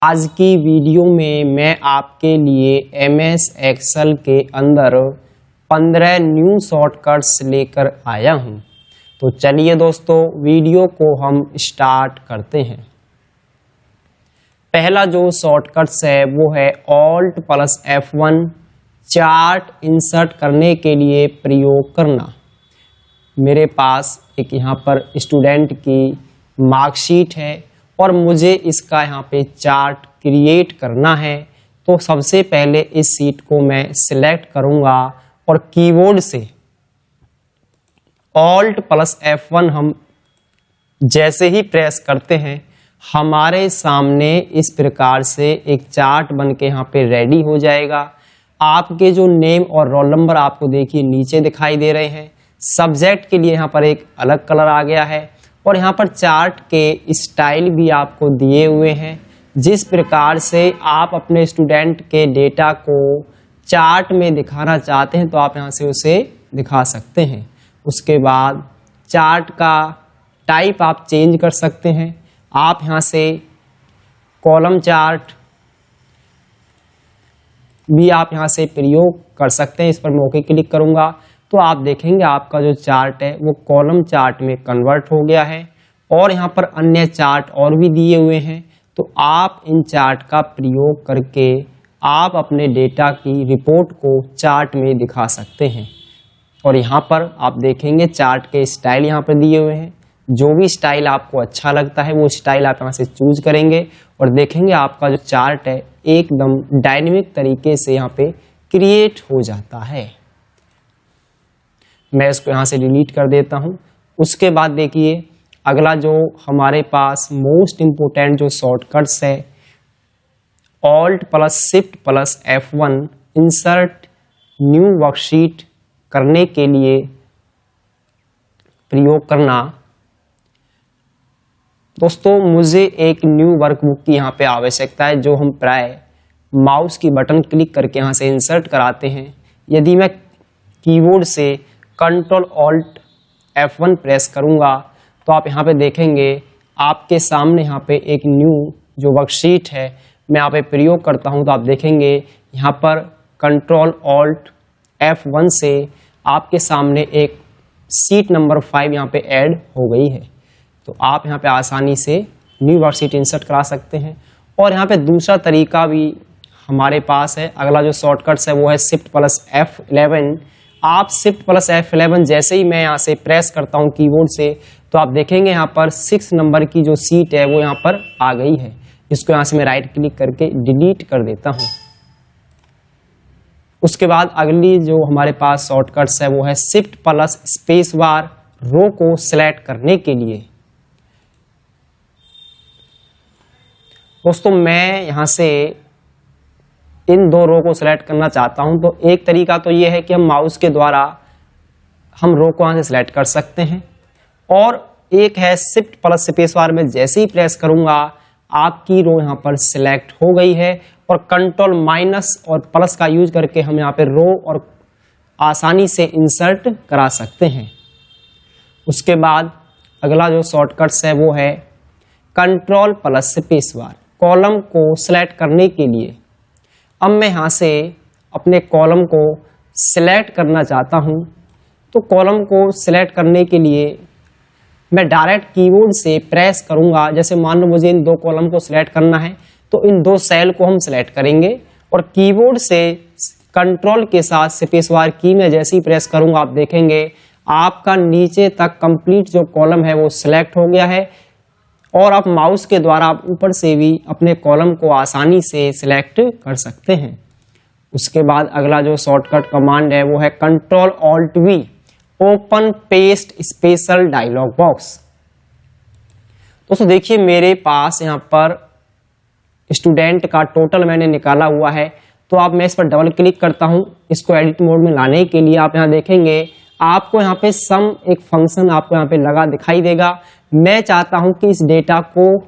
आज की वीडियो में मैं आपके लिए MS एक्सेल के अंदर 15 न्यू शॉर्टकट्स लेकर आया हूं। तो चलिए दोस्तों वीडियो को हम स्टार्ट करते हैं। पहला जो शॉर्टकट्स है वो है Alt+F1 चार्ट इंसर्ट करने के लिए प्रयोग करना। मेरे पास एक यहाँ पर स्टूडेंट की मार्कशीट है और मुझे इसका यहाँ पे चार्ट क्रिएट करना है। तो सबसे पहले इस सीट को मैं सिलेक्ट करूँगा और कीबोर्ड से Alt+F1 हम जैसे ही प्रेस करते हैं हमारे सामने इस प्रकार से एक चार्ट बन के यहाँ पे रेडी हो जाएगा। आपके जो नेम और रोल नंबर आपको देखिए नीचे दिखाई दे रहे हैं। सब्जेक्ट के लिए यहाँ पर एक अलग कलर आ गया है और यहाँ पर चार्ट के स्टाइल भी आपको दिए हुए हैं। जिस प्रकार से आप अपने स्टूडेंट के डेटा को चार्ट में दिखाना चाहते हैं तो आप यहाँ से उसे दिखा सकते हैं। उसके बाद चार्ट का टाइप आप चेंज कर सकते हैं। आप यहाँ से कॉलम चार्ट भी आप यहाँ से प्रयोग कर सकते हैं। इस पर मैं ओके क्लिक करूँगा तो आप देखेंगे आपका जो चार्ट है वो कॉलम चार्ट में कन्वर्ट हो गया है और यहाँ पर अन्य चार्ट और भी दिए हुए हैं। तो आप इन चार्ट का प्रयोग करके आप अपने डेटा की रिपोर्ट को चार्ट में दिखा सकते हैं। और यहाँ पर आप देखेंगे चार्ट के स्टाइल यहाँ पर दिए हुए हैं। जो भी स्टाइल आपको अच्छा लगता है वो स्टाइल आप यहाँ से चूज करेंगे और देखेंगे आपका जो चार्ट है एकदम डायनेमिक तरीके से यहाँ पे क्रिएट हो जाता है। मैं इसको यहाँ से डिलीट कर देता हूँ। उसके बाद देखिए अगला जो हमारे पास मोस्ट इम्पोर्टेंट जो शॉर्टकट्स है Alt+Shift+F1 इंसर्ट न्यू वर्कशीट करने के लिए प्रयोग करना। दोस्तों मुझे एक न्यू वर्कबुक की यहाँ पे आवश्यकता है जो हम प्राय माउस की बटन क्लिक करके यहाँ से इंसर्ट कराते हैं। यदि मैं कीबोर्ड से Ctrl+Alt+F1 प्रेस करूँगा तो आप यहाँ पे देखेंगे आपके सामने यहाँ पे एक न्यू जो वर्कशीट है मैं यहाँ पे प्रयोग करता हूँ तो आप देखेंगे यहाँ पर Ctrl+Alt+F1 से आपके सामने एक सीट नंबर 5 यहाँ पे ऐड हो गई है। तो आप यहाँ पे आसानी से न्यू वर्कशीट इंसर्ट करा सकते हैं। और यहाँ पे दूसरा तरीका भी हमारे पास है। अगला जो शॉर्टकट्स है वो है Shift+F11। आप Shift+F11 जैसे ही मैं यहाँ से प्रेस करता हूँ कीबोर्ड से तो आप देखेंगे यहाँ पर 6 नंबर की जो सीट है वो यहाँ पर आ गई है। इसको यहाँ से मैं राइट क्लिक करके डिलीट कर देता हूँ। उसके बाद अगली जो हमारे पास शॉर्टकट्स है वो है Shift+Spacebar रो को सिलेक्ट करने के लिए। दोस्तों मैं यहाँ से इन दो रो को सिलेक्ट करना चाहता हूं तो एक तरीका तो ये है कि हम माउस के द्वारा हम रो को यहाँ से सिलेक्ट कर सकते हैं और एक है Shift+Spacebar में जैसे ही प्रेस करूंगा आपकी रो यहाँ पर सिलेक्ट हो गई है और Ctrl- और प्लस का यूज करके हम यहाँ पे रो और आसानी से इंसर्ट करा सकते हैं। उसके बाद अगला जो शॉर्टकट्स है वो है Ctrl+Spacebar कॉलम को सिलेक्ट करने के लिए। अब मैं यहाँ से अपने कॉलम को सिलेक्ट करना चाहता हूँ तो कॉलम को सिलेक्ट करने के लिए मैं डायरेक्ट कीबोर्ड से प्रेस करूँगा। जैसे मान लो मुझे इन दो कॉलम को सिलेक्ट करना है तो इन दो सेल को हम सिलेक्ट करेंगे और कीबोर्ड से कंट्रोल के साथ स्पेसबार की में जैसे ही प्रेस करूँगा आप देखेंगे आपका नीचे तक कंप्लीट जो कॉलम है वो सिलेक्ट हो गया है और आप माउस के द्वारा आप ऊपर से भी अपने कॉलम को आसानी से सिलेक्ट कर सकते हैं। उसके बाद अगला जो शॉर्टकट कमांड है वो है Ctrl+Alt+V open paste special dialogue box. दोस्तों देखिए मेरे पास यहाँ पर स्टूडेंट का टोटल मैंने निकाला हुआ है तो आप मैं इस पर डबल क्लिक करता हूँ। इसको एडिट मोड में लाने के लिए आप यहाँ देखेंगे आपको यहाँ पे सम एक फंक्शन आपको यहाँ पे लगा दिखाई देगा। मैं चाहता हूं कि इस डेटा को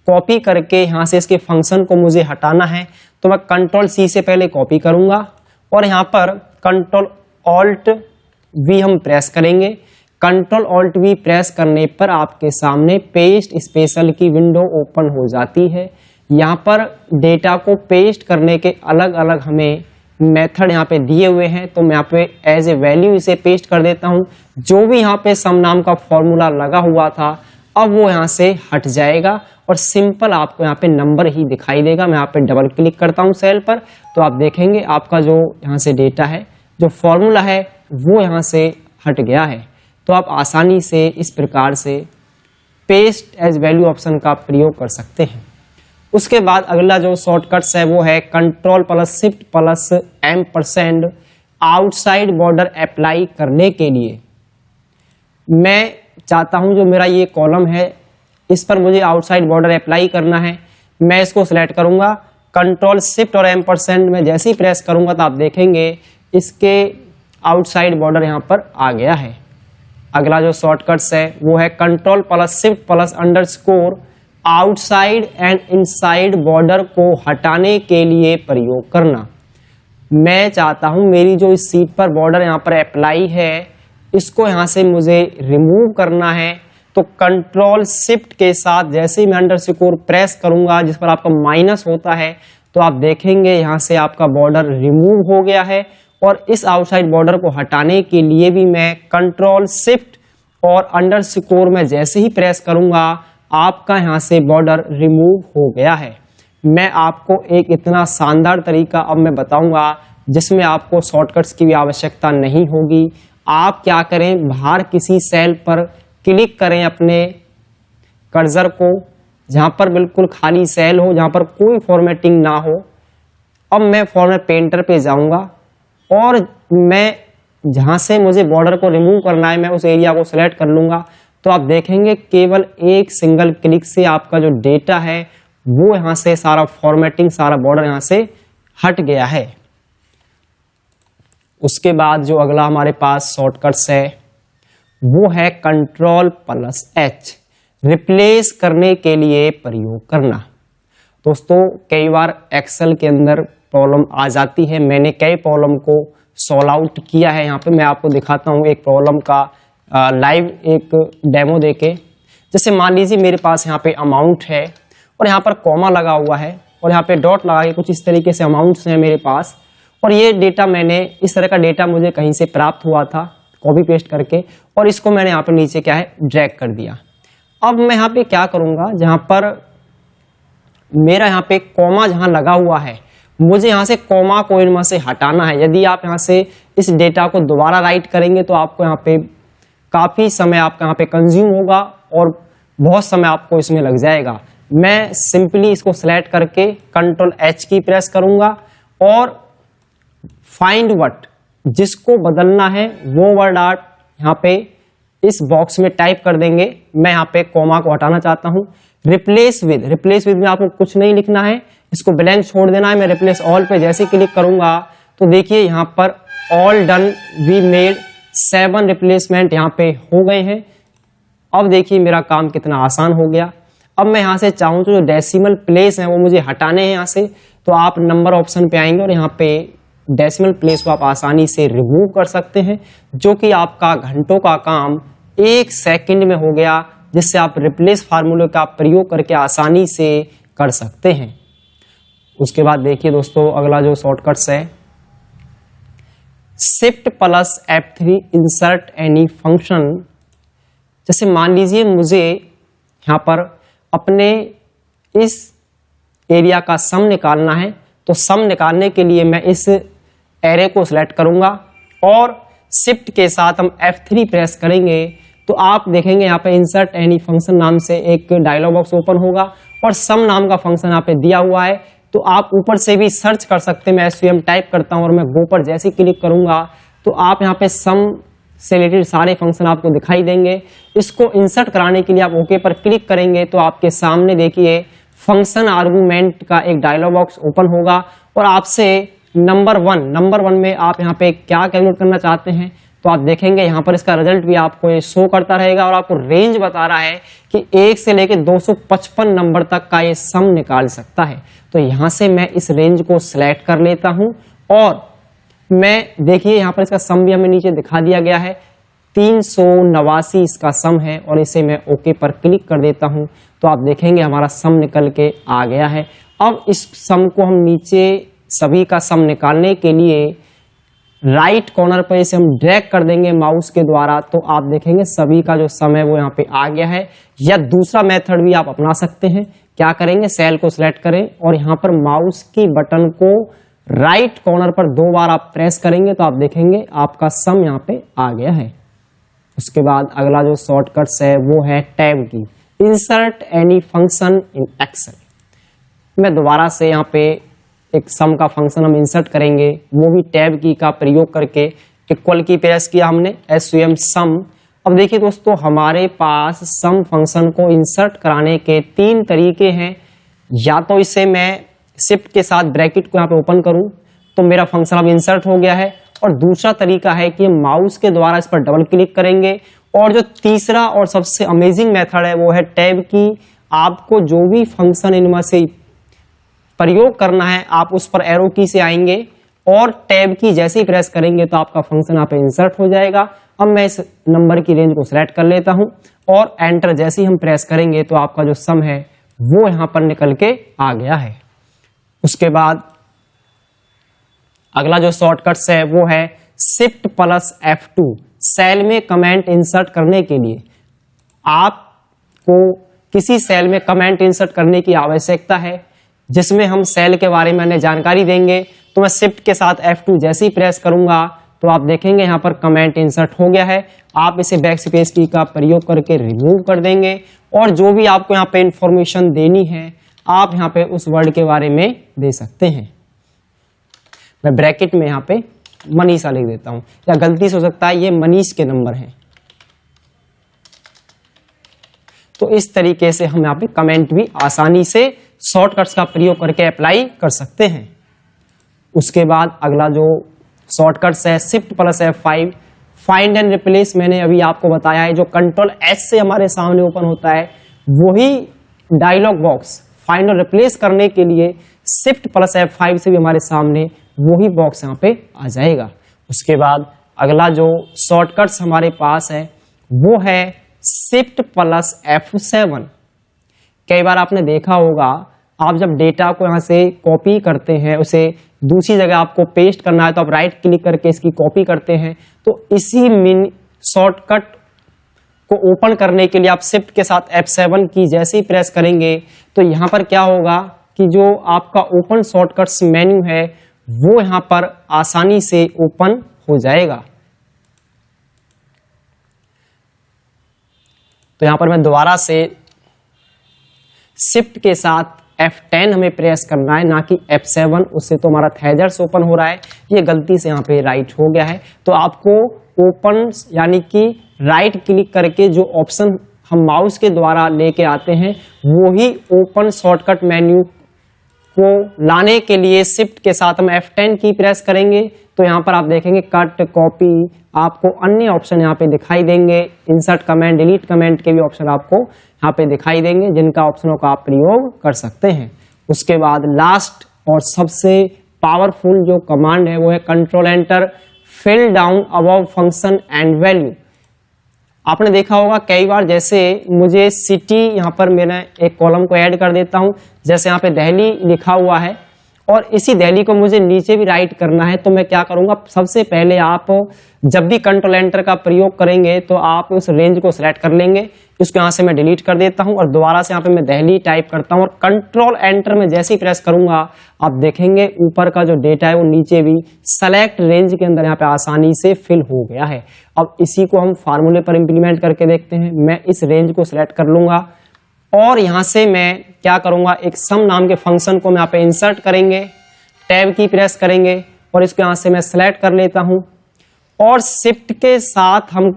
कॉपी करके यहाँ से इसके फंक्शन को मुझे हटाना है तो मैं Ctrl+C से पहले कॉपी करूंगा और यहाँ पर Ctrl+Alt+V हम प्रेस करेंगे। Ctrl+Alt+V प्रेस करने पर आपके सामने पेस्ट स्पेशल की विंडो ओपन हो जाती है। यहाँ पर डेटा को पेस्ट करने के अलग अलग हमें मेथड यहाँ पे दिए हुए हैं, तो मैं यहाँ पे एज ए वैल्यू इसे पेस्ट कर देता हूँ। जो भी यहाँ पे सम नाम का फॉर्मूला लगा हुआ था अब वो यहाँ से हट जाएगा और सिंपल आपको यहाँ पे नंबर ही दिखाई देगा। मैं यहाँ पे डबल क्लिक करता हूँ सेल पर, तो आप देखेंगे आपका जो यहाँ से डेटा है, जो फॉर्मूला है वो यहाँ से हट गया है। तो आप आसानी से इस प्रकार से पेस्ट एज वैल्यू ऑप्शन का प्रयोग कर सकते हैं। उसके बाद अगला जो शॉर्टकट्स है वो है control plus shift plus M% outside border apply करने के लिए मैं चाहता हूं जो मेरा ये कॉलम है इस पर मुझे आउटसाइड बॉर्डर अप्लाई करना है। मैं इसको सिलेक्ट करूंगा, कंट्रोल शिफ्ट और M% में जैसे ही प्रेस करूंगा तो आप देखेंगे इसके आउटसाइड बॉर्डर यहाँ पर आ गया है। अगला जो शॉर्टकट्स है वो है control plus shift plus underscore outside and inside border को हटाने के लिए प्रयोग करना। मैं चाहता हूं मेरी जो इस सीट पर बॉर्डर यहाँ पर अप्लाई है इसको यहाँ से मुझे रिमूव करना है। तो कंट्रोल शिफ्ट के साथ जैसे ही मैं अंडरस्कोर प्रेस करूंगा जिस पर आपका माइनस होता है तो आप देखेंगे यहाँ से आपका बॉर्डर रिमूव हो गया है। और इस आउटसाइड बॉर्डर को हटाने के लिए भी मैं कंट्रोल शिफ्ट और अंडरस्कोर में जैसे ही प्रेस करूंगा आपका यहाँ से बॉर्डर रिमूव हो गया है। मैं आपको एक इतना शानदार तरीका अब मैं बताऊंगा जिसमें आपको शॉर्टकट्स की भी आवश्यकता नहीं होगी। आप क्या करें, बाहर किसी सेल पर क्लिक करें अपने कर्सर को, जहां पर बिल्कुल खाली सेल हो, जहां पर कोई फॉर्मेटिंग ना हो। अब मैं फॉर्मेट पेंटर पे जाऊंगा और मैं जहां से मुझे बॉर्डर को रिमूव करना है मैं उस एरिया को सिलेक्ट कर लूंगा। तो आप देखेंगे केवल एक सिंगल क्लिक से आपका जो डेटा है वो यहां से सारा फॉर्मेटिंग, सारा बॉर्डर यहां से हट गया है। उसके बाद जो अगला हमारे पास शॉर्टकट्स है वो है कंट्रोल प्लस H रिप्लेस करने के लिए प्रयोग करना। दोस्तों कई बार एक्सेल के अंदर प्रॉब्लम आ जाती है, मैंने कई प्रॉब्लम को सॉल्व आउट किया है। यहाँ पे मैं आपको दिखाता हूँ एक प्रॉब्लम का लाइव एक डेमो देके। जैसे मान लीजिए मेरे पास यहाँ पे अमाउंट है और यहाँ पर कॉमा लगा हुआ है और यहाँ पे डॉट लगा के कुछ इस तरीके से अमाउंट्स हैं मेरे पास, और ये डेटा मैंने इस तरह का डेटा मुझे कहीं से प्राप्त हुआ था कॉपी पेस्ट करके, और इसको मैंने यहाँ पे नीचे क्या है ड्रैग कर दिया। अब मैं यहाँ पे क्या करूंगा, जहां पर मेरा यहाँ पे कॉमा जहां लगा हुआ है मुझे यहाँ से कॉमा को इनमें से हटाना है। यदि आप यहाँ से इस डेटा को दोबारा राइट करेंगे तो आपको यहाँ पे काफी समय आपका यहाँ पे कंज्यूम होगा और बहुत समय आपको इसमें लग जाएगा। मैं सिंपली इसको सिलेक्ट करके कंट्रोल H की प्रेस करूंगा और फाइंड वर्ड जिसको बदलना है वो वर्ड आप यहाँ पे इस बॉक्स में टाइप कर देंगे। मैं यहाँ पे कॉमा को हटाना चाहता हूँ। रिप्लेस विद में आपको कुछ नहीं लिखना है, इसको ब्लैंक छोड़ देना है। मैं रिप्लेस ऑल पे जैसे क्लिक करूंगा तो देखिए यहाँ पर all done we made 7 replacement यहाँ पे हो गए हैं। अब देखिए मेरा काम कितना आसान हो गया। अब मैं यहाँ से चाहूँ तो जो डेसिमल प्लेस है वो मुझे हटाने हैं यहाँ से, तो आप नंबर ऑप्शन पे आएंगे और यहाँ पे डेसिमल प्लेस को आप आसानी से रिमूव कर सकते हैं, जो कि आपका घंटों का काम 1 सेकंड में हो गया, जिससे आप रिप्लेस फार्मूले का प्रयोग करके आसानी से कर सकते हैं। उसके बाद देखिए दोस्तों अगला जो शॉर्टकट्स है shift plus F3 insert any function. जैसे मान लीजिए मुझे यहाँ पर अपने इस एरिया का सम निकालना है, तो सम निकालने के लिए मैं इस एरे को सिलेक्ट करूंगा और शिफ्ट के साथ हम F3 प्रेस करेंगे तो आप देखेंगे यहाँ पे इंसर्ट एनी फंक्शन नाम से एक डायलॉग बॉक्स ओपन होगा और सम नाम का फंक्शन यहाँ पे दिया हुआ है। तो आप ऊपर से भी सर्च कर सकते हैं। मैं SVM टाइप करता हूँ और मैं गो पर जैसे क्लिक करूंगा तो आप यहाँ पे सम से रिलेटेड सारे फंक्शन आपको दिखाई देंगे। इसको इंसर्ट कराने के लिए आप ओके पर क्लिक करेंगे तो आपके सामने देखिए फंक्शन आर्गुमेंट का एक डायलॉग बॉक्स ओपन होगा और आपसे नंबर वन में आप यहाँ पे क्या कैलकुलेट करना चाहते हैं तो आप देखेंगे यहाँ पर इसका रिजल्ट भी आपको ये शो करता रहेगा और आपको रेंज बता रहा है कि 1 से लेकर 255 नंबर तक का ये सम निकाल सकता है। तो यहाँ से मैं इस रेंज को सिलेक्ट कर लेता हूँ और मैं देखिए यहाँ पर इसका सम भी हमें नीचे दिखा दिया गया है। 389 इसका सम है और इसे मैं ओके पर क्लिक कर देता हूं तो आप देखेंगे हमारा सम निकल के आ गया है। अब इस सम को हम नीचे सभी का सम निकालने के लिए राइट कॉर्नर पर इसे हम ड्रैग कर देंगे माउस के द्वारा, तो आप देखेंगे सभी का जो सम है वो यहाँ पे आ गया है। या दूसरा मेथड भी आप अपना सकते हैं। क्या करेंगे, सेल को सिलेक्ट करें और यहाँ पर माउस की बटन को राइट कॉर्नर पर 2 बार आप प्रेस करेंगे तो आप देखेंगे आपका सम यहाँ पे आ गया है। उसके बाद अगला जो शॉर्टकट्स है वो है टैब की, insert any function in Excel. मैं दोबारा से यहाँ पे एक सम का फंक्शन हम इंसर्ट करेंगे, वो भी टैब की का प्रयोग करके। इक्वल की प्रेस किया हमने, SUM सम। अब देखिए दोस्तों, हमारे पास सम फंक्शन को इंसर्ट कराने के 3 तरीके हैं। या तो इसे मैं शिफ्ट के साथ ब्रैकेट को यहाँ पे ओपन करूं तो मेरा फंक्शन अब इंसर्ट हो गया है, और दूसरा तरीका है कि माउस के द्वारा इस पर डबल क्लिक करेंगे, और जो तीसरा और सबसे अमेजिंग मेथड है वो है टैब की। आपको जो भी फंक्शन इनमें से प्रयोग करना है आप उस पर एरो की से आएंगे और टैब की जैसे ही प्रेस करेंगे तो आपका फंक्शन यहाँ पे इंसर्ट हो जाएगा। अब मैं इस नंबर की रेंज को सिलेक्ट कर लेता हूं और एंटर जैसे ही हम प्रेस करेंगे तो आपका जो सम है वो यहां पर निकल के आ गया है। उसके बाद अगला जो शॉर्टकट्स है वो है शिफ्ट प्लस F2। सेल में कमेंट इंसर्ट करने के लिए आपको किसी सेल में कमेंट इंसर्ट करने की आवश्यकता है जिसमें हम सेल के बारे में जानकारी देंगे, तो मैं शिफ्ट के साथ F2 जैसे ही प्रेस करूंगा तो आप देखेंगे यहां पर कमेंट इंसर्ट हो गया है। आप इसे बैकस्पेस की का प्रयोग करके रिमूव कर देंगे और जो भी आपको यहाँ पे इंफॉर्मेशन देनी है आप यहाँ पे उस वर्ड के बारे में दे सकते हैं। मैं ब्रैकेट में यहाँ पे मनीषा लिख देता हूं, या गलती से हो सकता है ये मनीष के नंबर हैं। तो इस तरीके से हम यहाँ पे कमेंट भी आसानी से शॉर्टकट्स का प्रयोग करके अप्लाई कर सकते हैं। उसके बाद अगला जो शॉर्टकट्स है shift plus F5, find and replace. मैंने अभी आपको बताया है जो कंट्रोल S से हमारे सामने ओपन होता है वही डायलॉग बॉक्स फाइंड और रिप्लेस करने के लिए शिफ्ट प्लस F5 से भी हमारे सामने वही बॉक्स यहाँ पे आ जाएगा। उसके बाद अगला जो शॉर्टकट्स हमारे पास है वो है शिफ्ट प्लस F7। कई बार आपने देखा होगा आप जब डेटा को यहाँ से कॉपी करते हैं उसे दूसरी जगह आपको पेस्ट करना है तो आप राइट क्लिक करके इसकी कॉपी करते हैं, तो इसी मिनी शॉर्टकट को ओपन करने के लिए आप शिफ्ट के साथ F7 की जैसे ही प्रेस करेंगे तो यहाँ पर क्या होगा कि जो आपका ओपन शॉर्टकट्स मेन्यू है वो यहाँ पर आसानी से ओपन हो जाएगा। तो यहाँ पर मैं दोबारा से शिफ्ट के साथ F10 हमें प्रेस करना है, ना कि F7, उससे तो हमारा थेजर्स ओपन हो रहा है, ये गलती से यहाँ पे राइट हो गया है। तो आपको ओपन यानी कि राइट क्लिक करके जो ऑप्शन हम माउस के द्वारा लेके आते हैं वो ही ओपन शॉर्टकट मेन्यू को लाने के लिए शिफ्ट के साथ हम F10 की प्रेस करेंगे तो यहाँ पर आप देखेंगे कट, कॉपी, आपको अन्य ऑप्शन यहाँ पे दिखाई देंगे। इंसर्ट कमेंट, डिलीट कमेंट के भी ऑप्शन आपको यहाँ पे दिखाई देंगे जिनका ऑप्शनों का आप प्रयोग कर सकते हैं। उसके बाद लास्ट और सबसे पावरफुल जो कमांड है वो है control enter, fill down above function and value. आपने देखा होगा कई बार, जैसे मुझे सिटी यहाँ पर मैंने एक कॉलम को ऐड कर देता हूँ, जैसे यहाँ पे दिल्ली लिखा हुआ है और इसी दिल्ली को मुझे नीचे भी राइट करना है, तो मैं क्या करूँगा, सबसे पहले आप जब भी कंट्रोल एंटर का प्रयोग करेंगे तो आप उस रेंज को सिलेक्ट कर लेंगे। इसको यहाँ से मैं डिलीट कर देता हूँ और दोबारा से यहाँ पे मैं दिल्ली टाइप करता हूँ और कंट्रोल एंटर में जैसे ही प्रेस करूंगा आप देखेंगे ऊपर का जो डेटा है वो नीचे भी सेलेक्ट रेंज के अंदर यहाँ पे आसानी से फिल हो गया है। अब इसी को हम फार्मूले पर इंप्लीमेंट करके देखते हैं। मैं इस रेंज को सिलेक्ट कर लूंगा और यहाँ से मैं क्या करूंगा, एक सम नाम के फंक्शन को मैं यहाँ पे इंसर्ट करेंगे, टैब की प्रेस करेंगे और इसको यहाँ से मैं सिलेक्ट कर लेता हूँ और शिफ्ट के साथ हम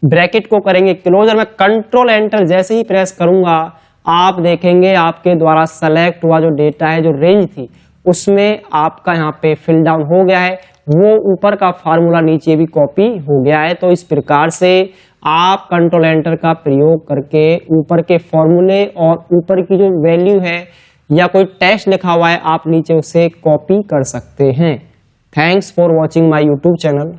ब्रैकेट को करेंगे क्लोजर। मैं कंट्रोल एंटर जैसे ही प्रेस करूंगा आप देखेंगे आपके द्वारा सेलेक्ट हुआ जो डेटा है, जो रेंज थी, उसमें आपका यहाँ पे फिल डाउन हो गया है, वो ऊपर का फार्मूला नीचे भी कॉपी हो गया है। तो इस प्रकार से आप कंट्रोल एंटर का प्रयोग करके ऊपर के फॉर्मूले और ऊपर की जो वैल्यू है या कोई टेक्स्ट लिखा हुआ है आप नीचे उसे कॉपी कर सकते हैं। Thanks for watching my YouTube channel.